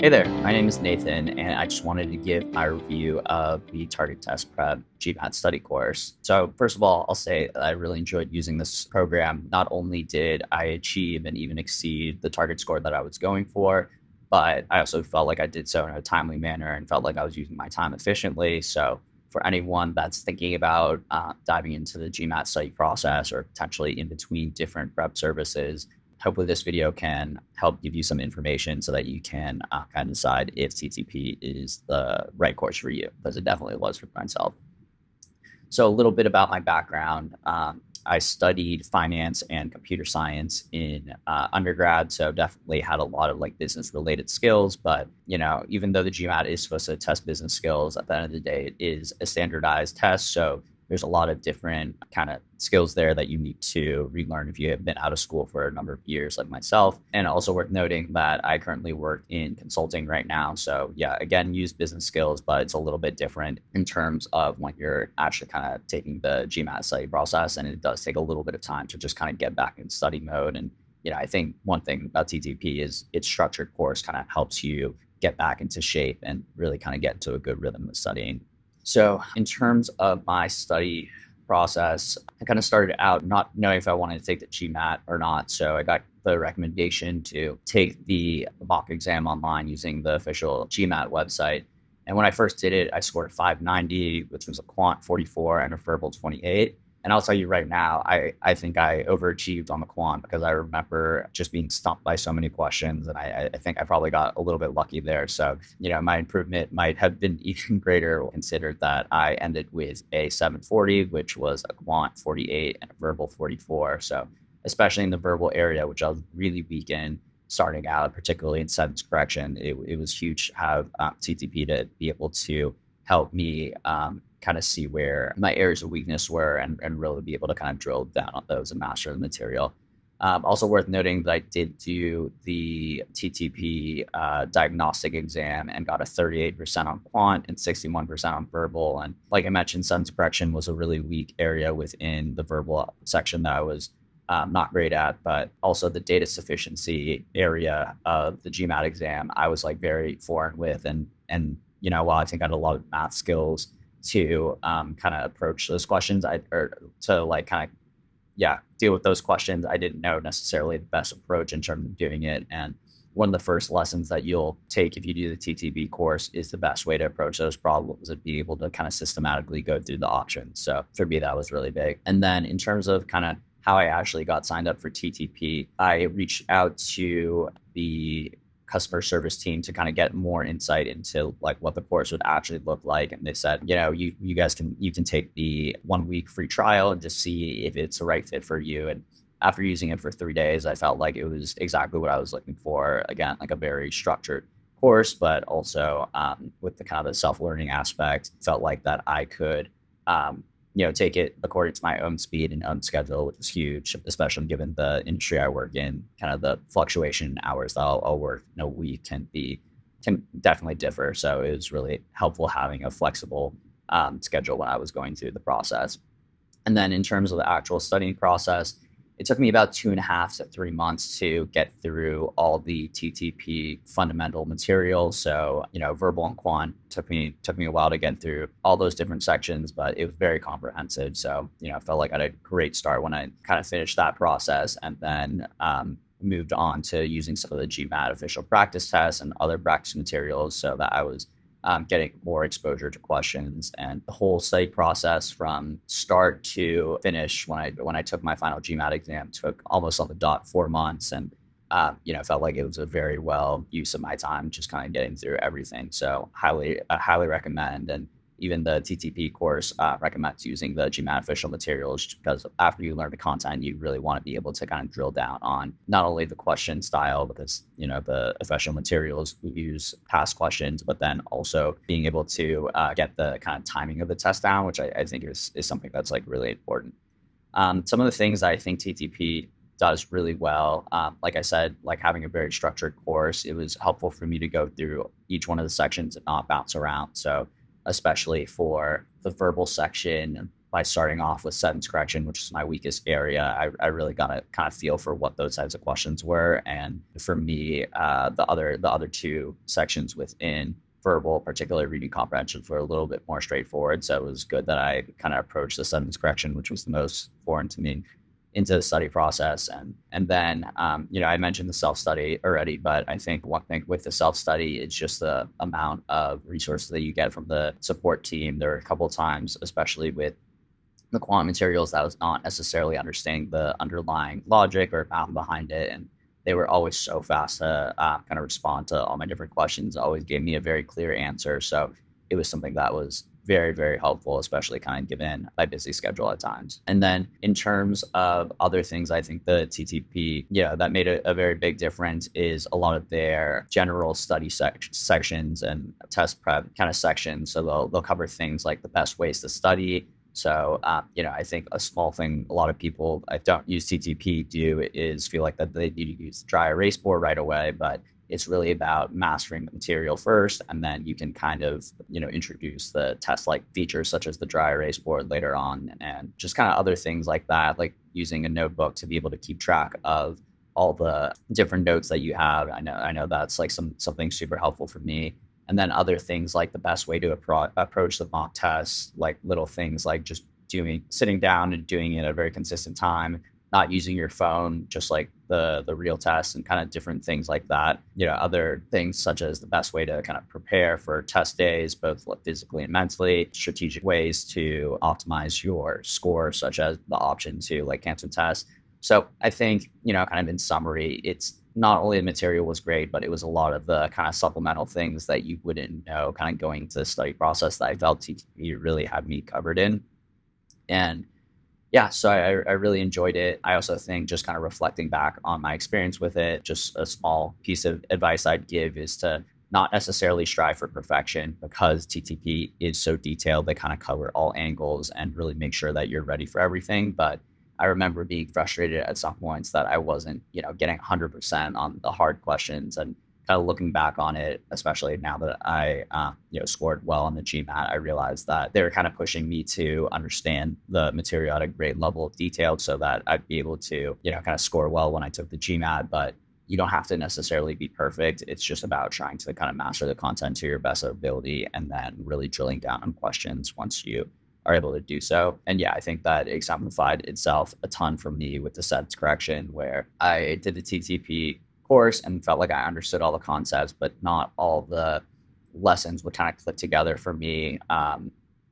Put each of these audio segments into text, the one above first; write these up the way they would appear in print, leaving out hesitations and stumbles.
Hey there, my name is Nathan, and I just wanted to give my review of the Target Test Prep GMAT study course. So first of all, I'll say that I really enjoyed using this program. Not only did I achieve and even exceed the target score that I was going for, but I also felt like I did so in a timely manner and felt like I was using my time efficiently. So for anyone that's thinking about diving into the GMAT study process or potentially in between different prep services, hopefully this video can help give you some information so that you can kind of decide if TTP is the right course for you, because it definitely was for myself. So a little bit about my background. I studied finance and computer science in undergrad, so definitely had a lot of like business related skills. But even though the GMAT is supposed to test business skills, at the end of the day, it is a standardized test. So there's a lot of different kind of skills there that you need to relearn if you have been out of school for a number of years like myself. And also worth noting that I currently work in consulting right now. So yeah, again, use business skills, but it's a little bit different in terms of when you're actually kind of taking the GMAT study process. And it does take a little bit of time to just kind of get back in study mode. And I think one thing about TTP is its structured course kind of helps you get back into shape and really kind of get into a good rhythm of studying. So in terms of my study process, I kind of started out not knowing if I wanted to take the GMAT or not. So I got the recommendation to take the mock exam online using the official GMAT website. And when I first did it, I scored 590, which was a Quant 44 and a verbal 28. And I'll tell you right now, I think I overachieved on the Quant because I remember just being stumped by so many questions. And I think I probably got a little bit lucky there. So, my improvement might have been even greater, considered that I ended with a 740, which was a Quant 48 and a verbal 44. So especially in the verbal area, which I was really weak in starting out, particularly in sentence correction, it was huge to have TTP to be able to help me kind of see where my areas of weakness were and really be able to kind of drill down on those and master the material. Also worth noting that I did do the TTP diagnostic exam and got a 38% on quant and 61% on verbal. And like I mentioned, sentence correction was a really weak area within the verbal section that I was not great at, but also the data sufficiency area of the GMAT exam, I was like very foreign with. And while I think I had a lot of math skills to kind of approach those questions, deal with those questions, I didn't know necessarily the best approach in terms of doing it. And one of the first lessons that you'll take if you do the TTP course is the best way to approach those problems and be able to kind of systematically go through the options. So for me, that was really big. And then in terms of kind of how I actually got signed up for TTP, I reached out to the customer service team to kind of get more insight into like what the course would actually look like. And they said, you guys can take the 1 week free trial and just see if it's the right fit for you. And after using it for 3 days, I felt like it was exactly what I was looking for. Again, like a very structured course, but also with the kind of the self-learning aspect, felt like that I could take it according to my own speed and own schedule, which is huge, especially given the industry I work in. Kind of the fluctuation in hours that I'll work in a week can definitely differ. So it was really helpful having a flexible schedule when I was going through the process. And then in terms of the actual studying process, it took me about 2.5 to 3 months to get through all the TTP fundamental materials. So, verbal and quant took me a while to get through all those different sections, but it was very comprehensive. So, I felt like I had a great start when I kind of finished that process, and then moved on to using some of the GMAT official practice tests and other practice materials so that I was getting more exposure to questions. And the whole study process from start to finish when I took my final GMAT exam took almost on the dot 4 months. And felt like it was a very well use of my time, just kind of getting through everything. So I highly recommend. And even the TTP course recommends using the GMAT official materials, because after you learn the content, you really want to be able to kind of drill down on not only the question style, because the official materials use past questions, but then also being able to get the kind of timing of the test down, which I think is something that's like really important. Some of the things I think TTP does really well, like I said, like having a very structured course, it was helpful for me to go through each one of the sections and not bounce around. So especially for the verbal section, by starting off with sentence correction, which is my weakest area. I really got to kind of feel for what those types of questions were. And for me, the other two sections within verbal, particularly reading comprehensions, were a little bit more straightforward. So it was good that I kind of approached the sentence correction, which was the most foreign to me, into the study process. And then, I mentioned the self-study already, but I think one thing with the self-study is just the amount of resources that you get from the support team. There were a couple of times, especially with the quant materials, that I was not necessarily understanding the underlying logic or math behind it. And they were always so fast to kind of respond to all my different questions, always gave me a very clear answer. So it was something that was very, very helpful, especially kind of given my busy schedule at times. And then in terms of other things, I think the TTP, that made a very big difference is a lot of their general study sections and test prep kind of sections. So they'll cover things like the best ways to study. So, I think a small thing a lot of people that don't use TTP do is feel like that they need to use the dry erase board right away, but it's really about mastering the material first, and then you can kind of, introduce the test-like features such as the dry erase board later on, and just kind of other things like that, like using a notebook to be able to keep track of all the different notes that you have. I know that's like something super helpful for me. And then other things like the best way to approach the mock tests, like little things like just sitting down and doing it at a very consistent time, not using your phone, just like the real test, and kind of different things like that. Other things such as the best way to kind of prepare for test days, both physically and mentally, strategic ways to optimize your score, such as the option to like cancel tests. So I think, kind of in summary, it's not only the material was great, but it was a lot of the kind of supplemental things that you wouldn't know kind of going into the study process that I felt TTP really had me covered in. And yeah, so I really enjoyed it. I also think just kind of reflecting back on my experience with it, just a small piece of advice I'd give is to not necessarily strive for perfection, because TTP is so detailed. They kind of cover all angles and really make sure that you're ready for everything. But I remember being frustrated at some points that I wasn't, getting 100% on the hard questions, and kind of looking back on it, especially now that I, scored well on the GMAT, I realized that they were kind of pushing me to understand the material at a great level of detail so that I'd be able to, kind of score well when I took the GMAT. But you don't have to necessarily be perfect. It's just about trying to kind of master the content to your best ability, and then really drilling down on questions once you are able to do so. And yeah, I think that exemplified itself a ton for me with the sentence correction, where I did the TTP course and felt like I understood all the concepts, but not all the lessons would kind of click together for me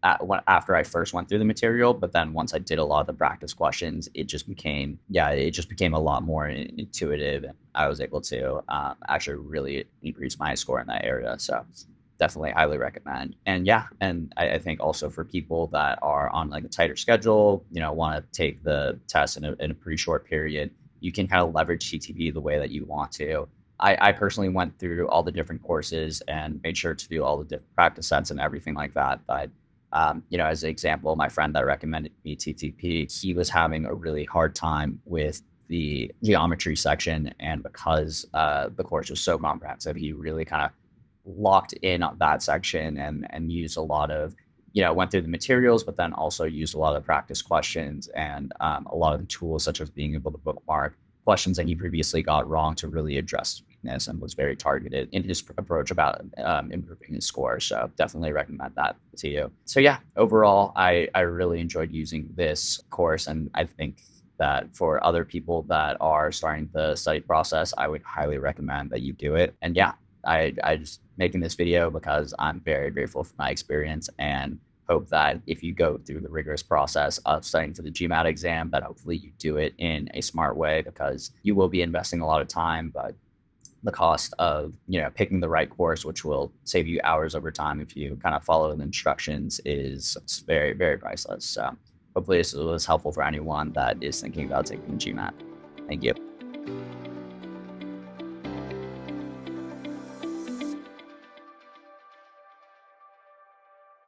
after I first went through the material. But then once I did a lot of the practice questions, it just became a lot more intuitive, and I was able to actually really increase my score in that area. So definitely highly recommend. And yeah, and I think also for people that are on like a tighter schedule, want to take the test in a pretty short period, you can kind of leverage TTP the way that you want to. I personally went through all the different courses and made sure to do all the different practice sets and everything like that. But, as an example, my friend that recommended me TTP, he was having a really hard time with the geometry section. And because the course was so comprehensive, he really kind of locked in on that section and used a lot of, went through the materials, but then also used a lot of practice questions and a lot of the tools, such as being able to bookmark questions that he previously got wrong to really address weakness, and was very targeted in his approach about improving his score. So definitely recommend that to you. So yeah, overall, I really enjoyed using this course, and I think that for other people that are starting the study process, I would highly recommend that you do it. And yeah, I just making this video because I'm very grateful for my experience, and hope that if you go through the rigorous process of studying for the GMAT exam, that hopefully you do it in a smart way, because you will be investing a lot of time, but the cost of, picking the right course, which will save you hours over time if you kind of follow the instructions, is very, very priceless. So hopefully this was helpful for anyone that is thinking about taking GMAT. Thank you.